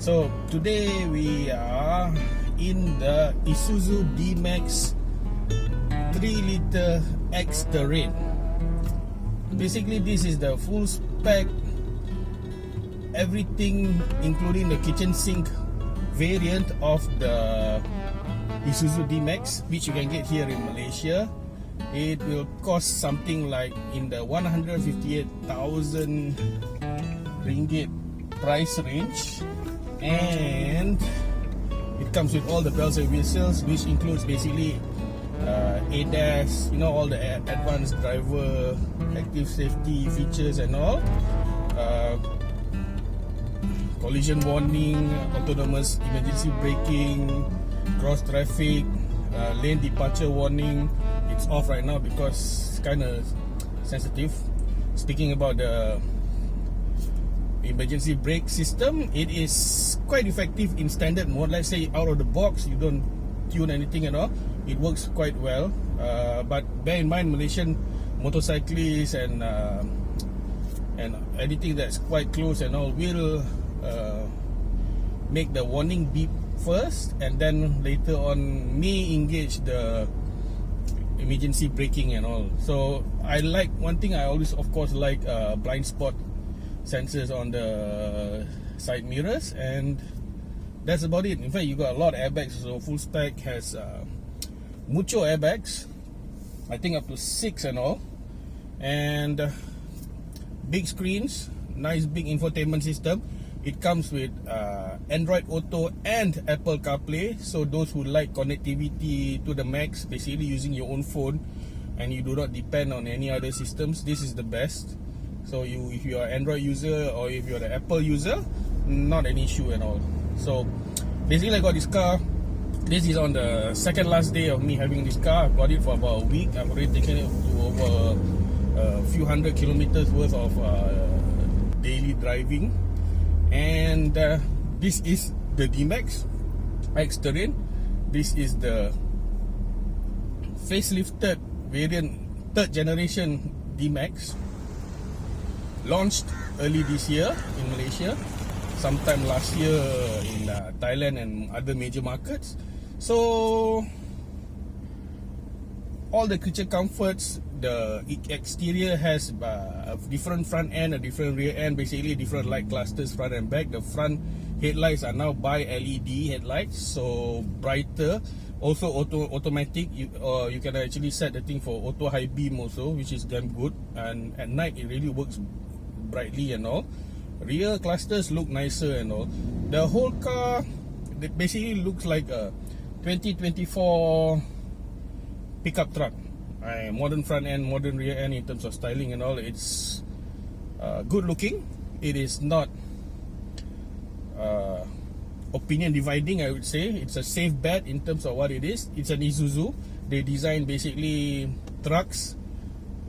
So today we are in the Isuzu D-Max 3-liter X Terrain. Basically this is the full spec, everything including the kitchen sink variant of the Isuzu D-Max, which you can get here in Malaysia. It will cost something like in the 158,000 ringgit price range, and it comes with all the bells and whistles, which includes basically ADAS, you know, all the advanced driver active safety features and all, collision warning, autonomous emergency braking, cross traffic, lane departure warning. It's off right now because it's kind of sensitive. Speaking about the emergency brake system, it is quite effective in standard mode. Let's say out of the box, you don't tune anything at all, it works quite well. But bear in mind, Malaysian motorcyclists and anything that's quite close and all will make the warning beep first, and then later on may engage the emergency braking and all. So I like, one thing I always of course like blind spot sensors on the side mirrors, and that's about it. In fact, you got a lot of airbags, so full spec has mucho airbags, I think up to 6 and all, and big screens, nice big infotainment system. It comes with Android Auto and Apple CarPlay, so those who like connectivity to the max, basically using your own phone and you do not depend on any other systems, this is the best. So if you are Android user or if you are the Apple user, not an issue at all. So basically I got this car. This is on the second last day of me having this car. I've got it for about a week. I've already taken it to over a few hundred kilometers worth of daily driving. And this is the D-Max X Terrain. This is the facelifted variant, third generation D-Max, launched early this year in Malaysia, sometime last year in Thailand and other major markets. So all the creature comforts, the exterior has a different front end, a different rear end, basically different light clusters front and back. The front headlights are now bi-LED headlights, so brighter. Also automatic, you can actually set the thing for auto high beam also, which is damn good, and at night it really works brightly and all. Rear clusters look nicer and all. The whole car basically looks like a 2024 pickup truck. Modern front end, modern rear end in terms of styling and all. It's good looking. It is not opinion dividing, I would say. It's a safe bet in terms of what it is. It's an Isuzu. They design basically trucks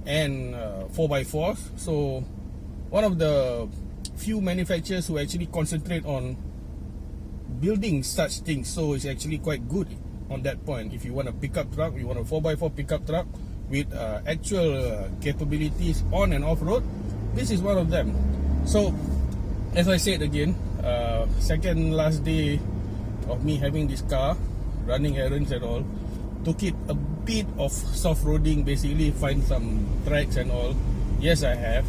and 4x4s. So one of the few manufacturers who actually concentrate on building such things. So it's actually quite good on that point. If you want a pickup truck, you want a 4x4 pickup truck with actual capabilities on and off road, this is one of them. So as I said again, second last day of me having this car, running errands and all, took it a bit of soft roading, basically find some tracks and all. Yes, I have.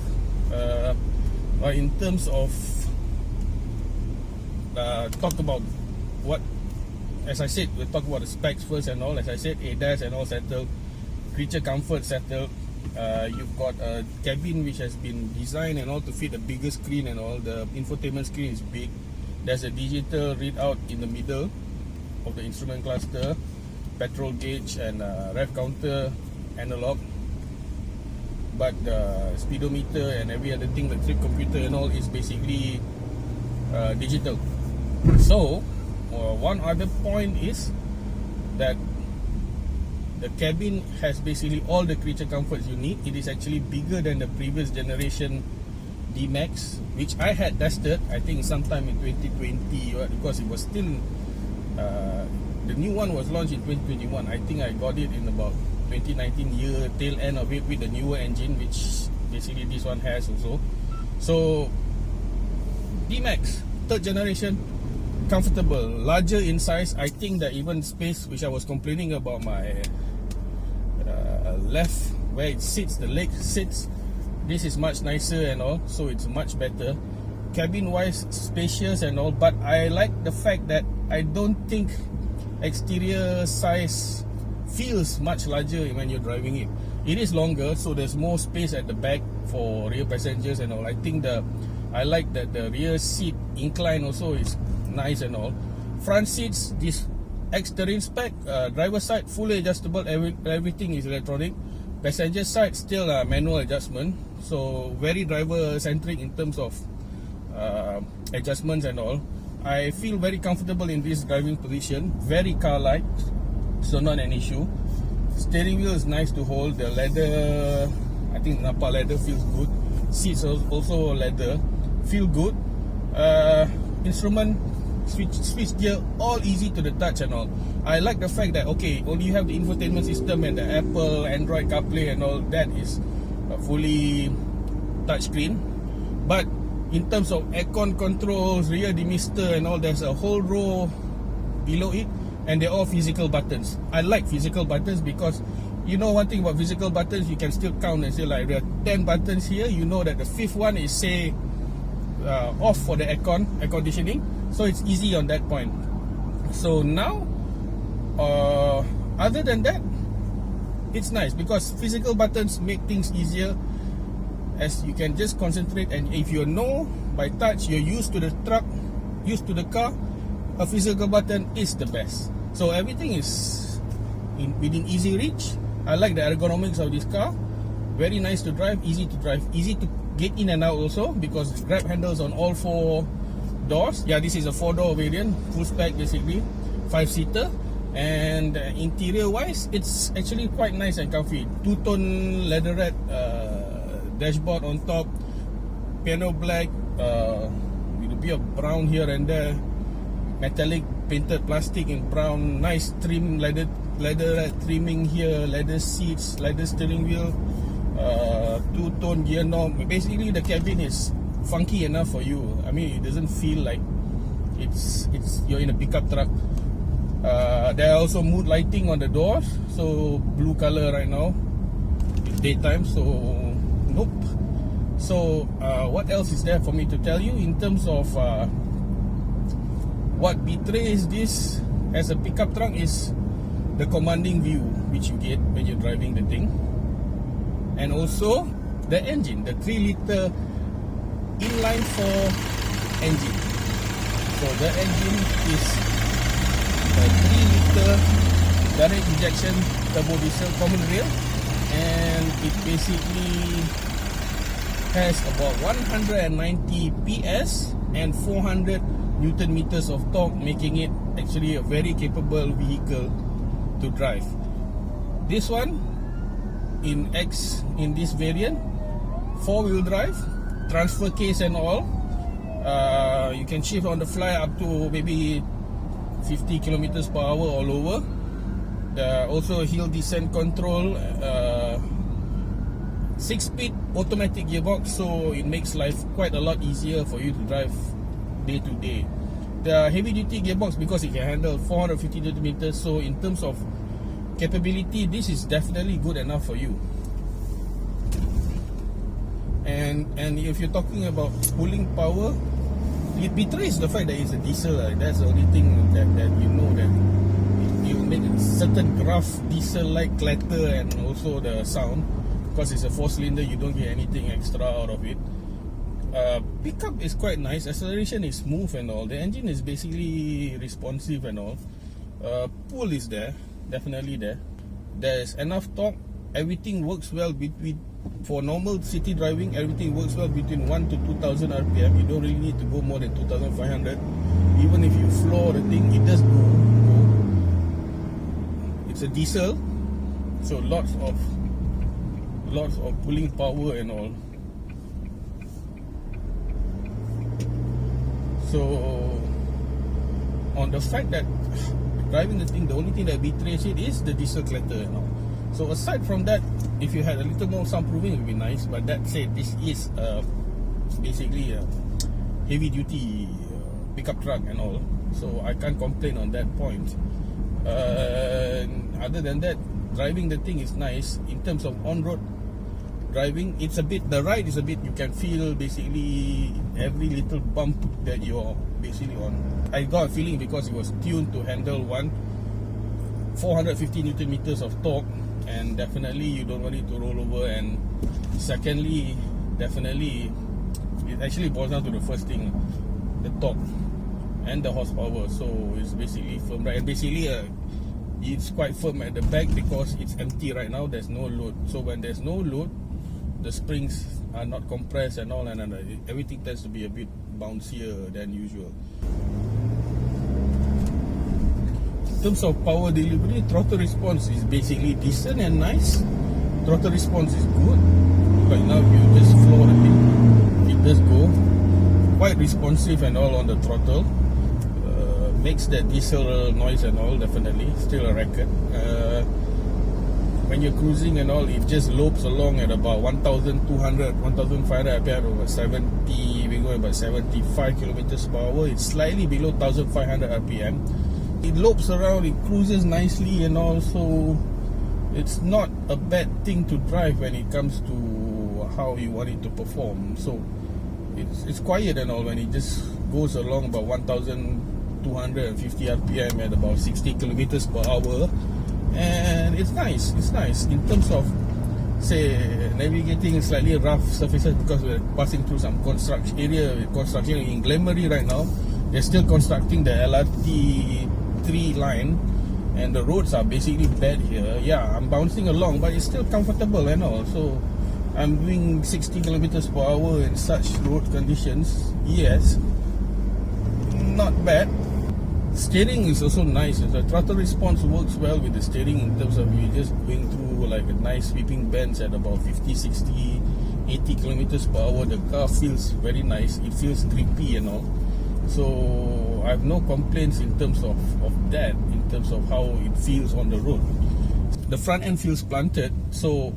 But in terms of talk about what, as I said, we'll talk about the specs first and all. As I said, ADAS and all settled, creature comfort settled. You've got a cabin which has been designed and all to fit a bigger screen and all. The infotainment screen is big. There's a digital readout in the middle of the instrument cluster, petrol gauge and rev counter analog. But the speedometer and every other thing, the trip computer and all, is basically digital. So one other point is that the cabin has basically all the creature comforts you need. It is actually bigger than the previous generation D-Max, which I had tested, I think sometime in 2020, because it was still the new one was launched in 2021. I think I got it in about 2019 year, tail end of it, with the newer engine, which basically this one has also. So D-Max, third generation, comfortable, larger in size. I think that even space, which I was complaining about my left, where it sits, the leg sits, this is much nicer and all, so it's much better. Cabin wise, spacious and all, but I like the fact that I don't think exterior size feels much larger when you're driving it. It is longer, so there's more space at the back for rear passengers and all. I think I like that the rear seat incline also is nice and all. Front seats, this X-Terrain spec, driver side fully adjustable, everything is electronic. Passenger side still manual adjustment, so very driver centric in terms of adjustments and all. I feel very comfortable in this driving position, very car-like, so not an issue. Steering wheel is nice to hold. The leather, I think Napa leather feels good. Seats also leather, feel good. Instrument, switch gear, all easy to the touch and all. I like the fact that okay, only you have the infotainment system and the Apple, Android CarPlay and all that is fully touchscreen. But in terms of aircon controls, rear demister and all, there's a whole row below it, and they're all physical buttons. I like physical buttons because you know one thing about physical buttons, you can still count and say like there are 10 buttons here. You know that the fifth one is say off for the air conditioning, so it's easy on that point. So now other than that, it's nice because physical buttons make things easier, as you can just concentrate. And if you know by touch, you're used to the truck, used to the car, a physical button is the best. So everything is within easy reach. I like the ergonomics of this car, very nice to drive, easy to get in and out also, because grab handles on all 4 doors. Yeah, this is a 4-door variant, full spec basically, 5-seater. And interior wise, it's actually quite nice and comfy. 2-tone leatherette dashboard on top, piano black, with a bit of brown here and there, metallic painted plastic in brown, nice trim, leather trimming here, leather seats, leather steering wheel, 2-tone gear knob. Basically the cabin is funky enough for you. I mean, it doesn't feel like it's you're in a pickup truck. There are also mood lighting on the doors, so blue color right now, it's daytime, so nope. So what else is there for me to tell you in terms of what betrays this as a pickup truck is the commanding view which you get when you're driving the thing, and also the engine, the 3-liter inline 4 engine. So the engine is a 3-liter direct injection turbo diesel common rail, and it basically has about 190 PS and 400 Newton meters of torque, making it actually a very capable vehicle to drive. This one in this variant, 4-wheel drive, transfer case and all. You can shift on the fly up to maybe 50 kilometers per hour or lower. Also hill descent control, 6-speed automatic gearbox, so it makes life quite a lot easier for you to drive day to day. The heavy duty gearbox, because it can handle 450 Newton meters, so in terms of capability, this is definitely good enough for you. And if you're talking about pulling power, it betrays the fact that it's a diesel. That's the only thing that you know, that it will make a certain gruff diesel-like clatter, and also the sound, because it's a 4-cylinder, you don't get anything extra out of it. Pickup is quite nice, acceleration is smooth and all, the engine is basically responsive and all. Pull is there, definitely there. There's enough torque, everything works well for normal city driving, everything works well between 1 to 2000 RPM. You don't really need to go more than 2500. Even if you floor the thing, it does go. It's a diesel, so lots of pulling power and all. So on the fact that driving the thing, the only thing that betrays it is the diesel clatter and all. So aside from that, if you had a little more soundproofing, it would be nice. But that said, this is basically a heavy duty pickup truck and all. so I can't complain on that point. Other than that, driving the thing is nice. In terms of on-road driving, it's a bit, the ride is a bit, you can feel basically every little bump that you're basically on. I got a feeling because it was tuned to handle 450 Newton meters of torque, and definitely you don't want it to roll over. And secondly, definitely it actually boils down to the first thing, the torque and the horsepower. So it's basically firm, right? And basically it's quite firm at the back because it's empty right now, there's no load. So when there's no load, the springs are not compressed and all, and everything tends to be a bit bouncier than usual. In terms of power delivery, throttle response is basically decent and nice. Throttle response is good. Right now, you just floor the thing, it does go. Quite responsive and all on the throttle. Makes that diesel noise and all, definitely. Still a record. When you're cruising and all, it just lopes along at about 1,200, 1,500 RPM over 70, we're going about 75 kilometers per hour. It's slightly below 1,500 RPM. It lopes around, it cruises nicely and all, so it's not a bad thing to drive when it comes to how you want it to perform. So it's quiet and all when it just goes along about 1,250 RPM at about 60 kilometers per hour. And it's nice, in terms of, say, navigating slightly rough surfaces, because we're passing through some construction area, construction in Glemery right now. They're still constructing the LRT 3 line, and the roads are basically bad here. Yeah, I'm bouncing along, but it's still comfortable and all. So I'm doing 60 kilometers per hour in such road conditions. Yes, not bad. Steering is also nice. The throttle response works well with the steering in terms of you just going through like a nice sweeping bends at about 50, 60, 80 kilometers per hour. The car feels very nice. It feels grippy and all. So I have no complaints in terms of that, in terms of how it feels on the road. The front end feels planted, so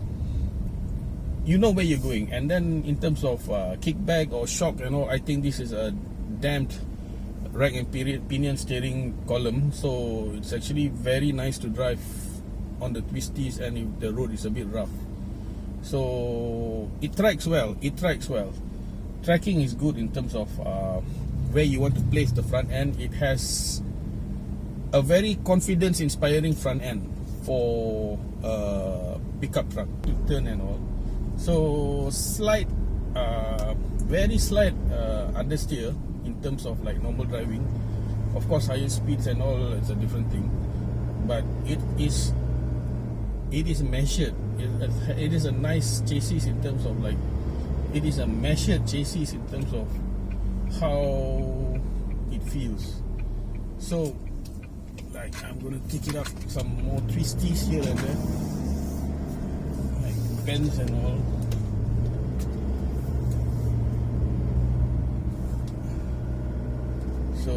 you know where you're going. And then in terms of kickback or shock and all, I think this is a damped rack and pinion steering column, so it's actually very nice to drive on the twisties and if the road is a bit rough. So it tracks well. Tracking is good in terms of where you want to place the front end. It has a very confidence inspiring front end for pickup truck to turn and all. So very slight understeer in terms of like normal driving. Of course, higher speeds and all, it's a different thing, but it is measured. It is a nice chassis in terms of like, it is a measured chassis in terms of how it feels. So like, I'm gonna take it up some more twisties here and there, like bends and all. So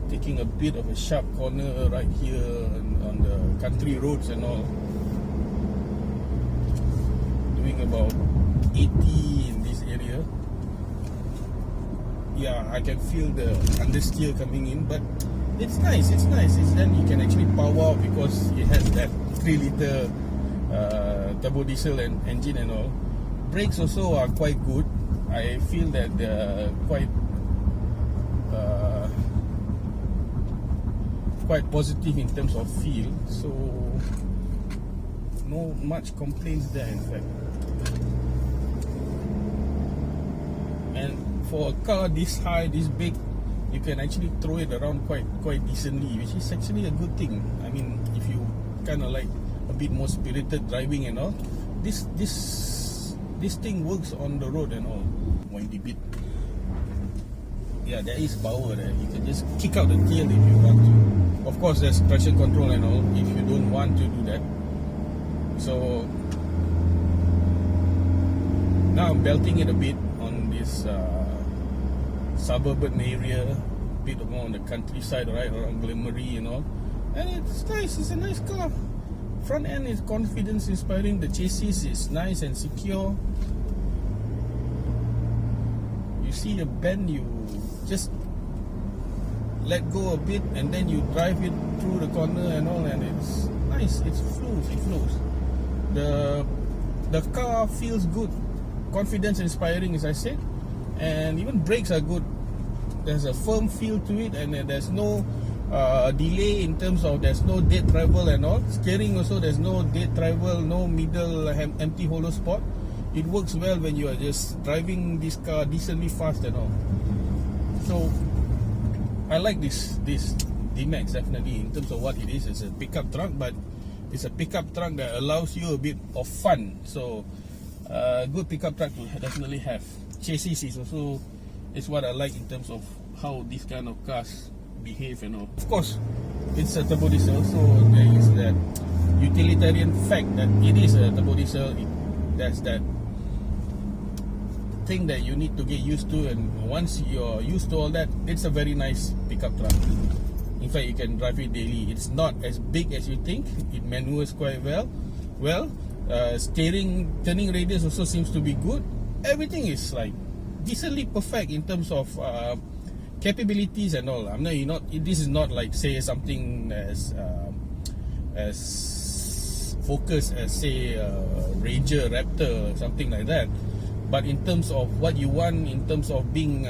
taking a bit of a sharp corner right here on the country roads and all, doing about 80 in this area. Yeah, I can feel the understeer coming in, but it's nice. It's then you can actually power out because it has that 3-liter turbo diesel engine and all. Brakes also are quite good. I feel that they're quite positive in terms of feel, so no much complaints there in fact. And for a car this high, this big, you can actually throw it around quite decently, which is actually a good thing. I mean, if you kind of like a bit more spirited driving and all, this thing works on the road and all. Windy bit. Yeah, there is power there. You can just kick out the tail if you want to. Of course, there's traction control and all if you don't want to do that. So now I'm belting it a bit on this suburban area, a bit more on the countryside, right around Glemery and all. And it's nice. It's a nice car. Front end is confidence inspiring. The chassis is nice and secure. You see a bend, you just let go a bit, and then you drive it through the corner and all, and it's nice. It flows. The car feels good, confidence inspiring, as I said, and even brakes are good. There's a firm feel to it, and there's no delay in terms of there's no dead travel and all. Steering also, there's no dead travel, no middle empty hollow spot. It works well when you are just driving this car decently fast and all. So I like this D-Max definitely in terms of what it is. It's a pickup truck, but it's a pickup truck that allows you a bit of fun. So good pickup truck to definitely have. Chassis is also what I like in terms of how these kind of cars behave and all. Of course, it's a turbo diesel, so there is that utilitarian fact that it is a turbo diesel. That's that thing that you need to get used to, and once you're used to all that, it's a very nice pickup truck. In fact, you can drive it daily. It's not as big as you think. It maneuvers quite well. Steering, turning radius also seems to be good. Everything is like decently perfect in terms of capabilities and all. This is not like say something as focused as say Ranger, Raptor, something like that. But in terms of what you want, in terms of being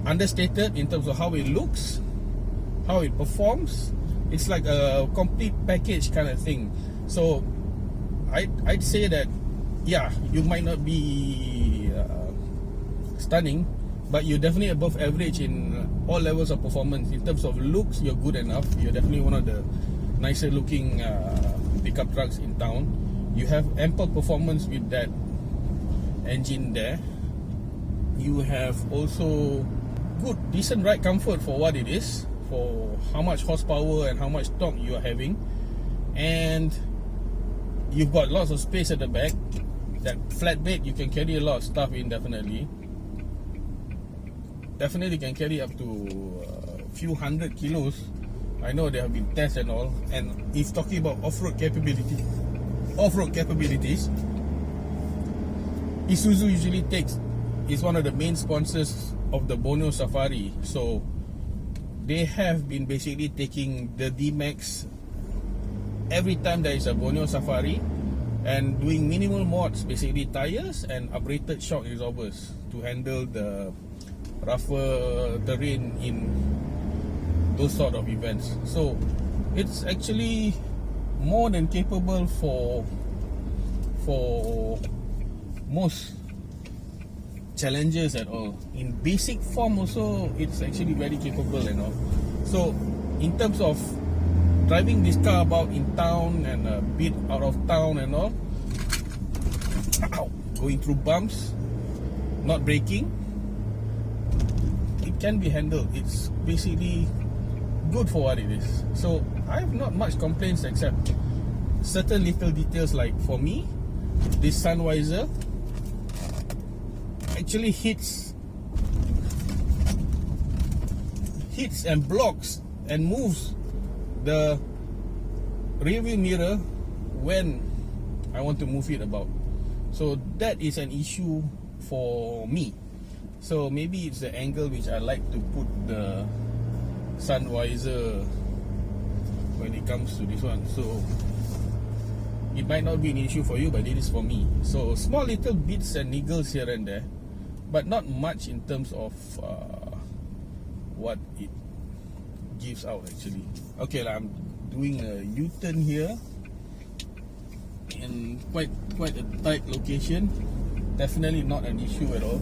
understated, in terms of how it looks, how it performs, it's like a complete package kind of thing. So I'd say that, yeah, you might not be stunning, but you're definitely above average in all levels of performance. In terms of looks, you're good enough. You're definitely one of the nicer looking pickup trucks in town. You have ample performance with that engine there. You have also good, decent ride comfort for what it is, for how much horsepower and how much torque you are having, and you've got lots of space at the back. That flatbed, you can carry a lot of stuff in. Definitely can carry up to a few hundred kilos. I know there have been tests and all. And if talking about off-road capabilities, Isuzu usually is one of the main sponsors of the Borneo Safari. So they have been basically taking the D-Max every time there is a Borneo Safari and doing minimal mods, basically tires and uprated shock absorbers to handle the rougher terrain in those sort of events. So it's actually more than capable for most challenges at all. In basic form also, it's actually very capable and all. So in terms of driving this car about in town and a bit out of town and all, going through bumps, not braking, it can be handled. It's basically good for what it is. So I have not much complaints except certain little details, like for me, this sun visor actually hits and blocks and moves the rear view mirror when I want to move it about. So that is an issue for me. So maybe it's the angle which I like to put the sun visor when it comes to this one. So it might not be an issue for you, but it is for me. So small little bits and niggles here and there, but not much in terms of what it gives out actually. Okay, I'm doing a U-turn here in quite a tight location. Definitely not an issue at all.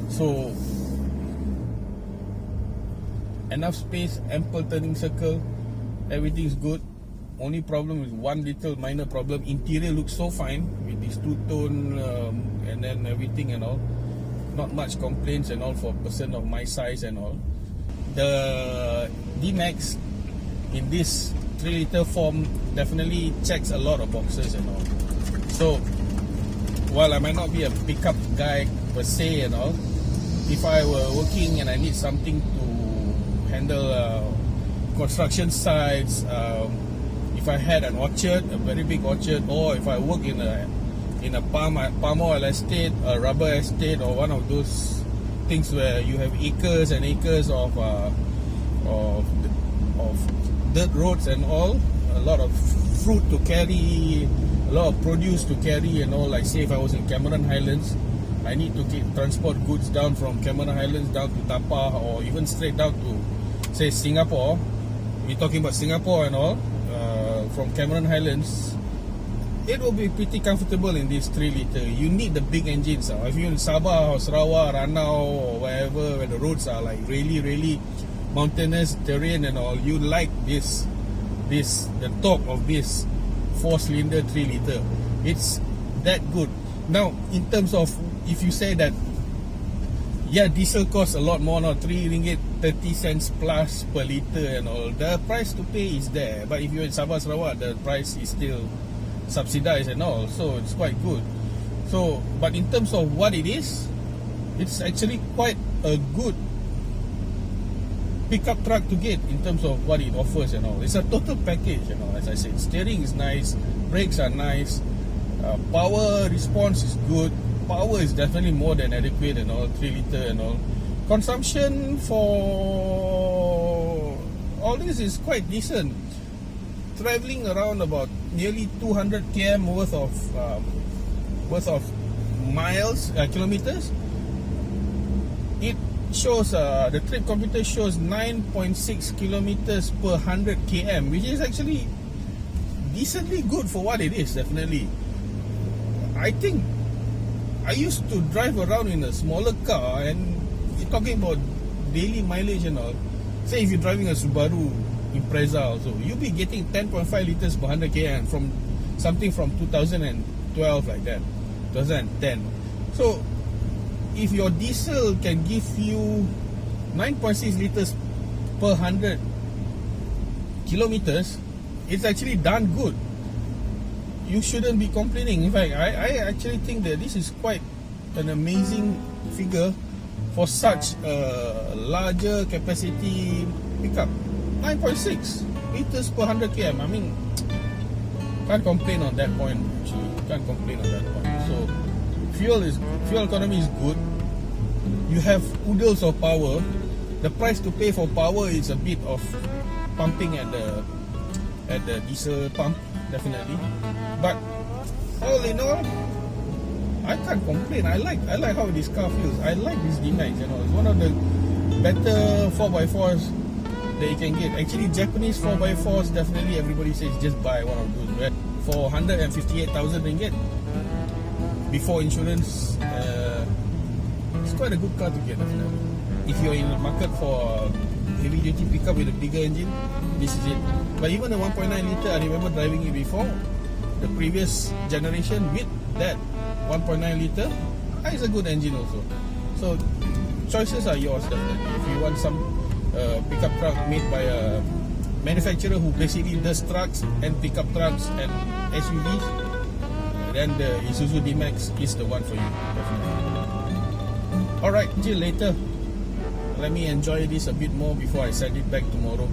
So enough space, ample turning circle, everything is good. Only problem is one little minor problem. Interior looks so fine with this two-tone and then everything and all. Not much complaints and all for a person of my size and all. The D-Max in this 3-liter form definitely checks a lot of boxes and all. So while I might not be a pickup guy per se and all, if I were working and I need something to handle construction sites, if I had an orchard, a very big orchard, or if I work in a palm oil estate, a rubber estate, or one of those things where you have acres and acres of of dirt roads and all, a lot of fruit to carry, a lot of produce to carry and all. Like say if I was in Cameron Highlands, I need to transport goods down from Cameron Highlands down to Tapa, or even straight down to say Singapore. We're talking about Singapore and all, from Cameron Highlands. It will be pretty comfortable in this 3 litre. You need the big engines. If you're in Sabah or Sarawak, Ranau or wherever where the roads are like really mountainous terrain and all, you like the top of this 4-cylinder 3 litre. It's that good. Now in terms of, if you say that diesel costs a lot more now, 3 ringgit 30 cents plus per litre and all, the price to pay is there. But if you're in Sabah Sarawak, the price is still subsidized and all, so it's quite good. So but in terms of what it is, it's actually quite a good pickup truck to get in terms of what it offers and all. It's a total package, you know. As I said, steering is nice, brakes are nice, power response is good, power is definitely more than adequate and all, 3 litre and all. Consumption for all this is quite decent, travelling around about nearly 200 km worth of miles, kilometers. It shows, the trip computer shows 9.6 kilometers per 100 km, which is actually decently good for what it is. Definitely, I think I used to drive around in a smaller car, and you're talking about daily mileage and all. Say if you're driving a Subaru Impreza also, you'll be getting 10.5 liters per 100 km from something from 2012 like that, 2010. So if your diesel can give you 9.6 liters per 100 kilometers, it's actually done good. You shouldn't be complaining. In fact, I actually think that this is quite an amazing figure for such a larger capacity pickup. 9.6 liters per 100 km. I mean, can't complain on that point. Actually, can't complain on that point. So fuel economy is good. You have oodles of power. The price to pay for power is a bit of pumping at the diesel pump, definitely. But all in all, I can't complain. I like how this car feels. I like this D-Max. You know, it's one of the better 4x4s that you can get. Actually, Japanese 4x4s, definitely everybody says just buy one of those. Right? For 158,000 ringgit before insurance, it's quite a good car to get, definitely. If you're in the market for heavy duty pickup with a bigger engine, this is it. But even the 1.9 litre, I remember driving it before, the previous generation with that 1.9 litre, it's a good engine also. So choices are yours, definitely. If you want some pickup truck made by a manufacturer who basically does trucks and pickup trucks and SUVs, then the Isuzu D-Max is the one for you, definitely. Alright, till later. Let me enjoy this a bit more before I send it back tomorrow.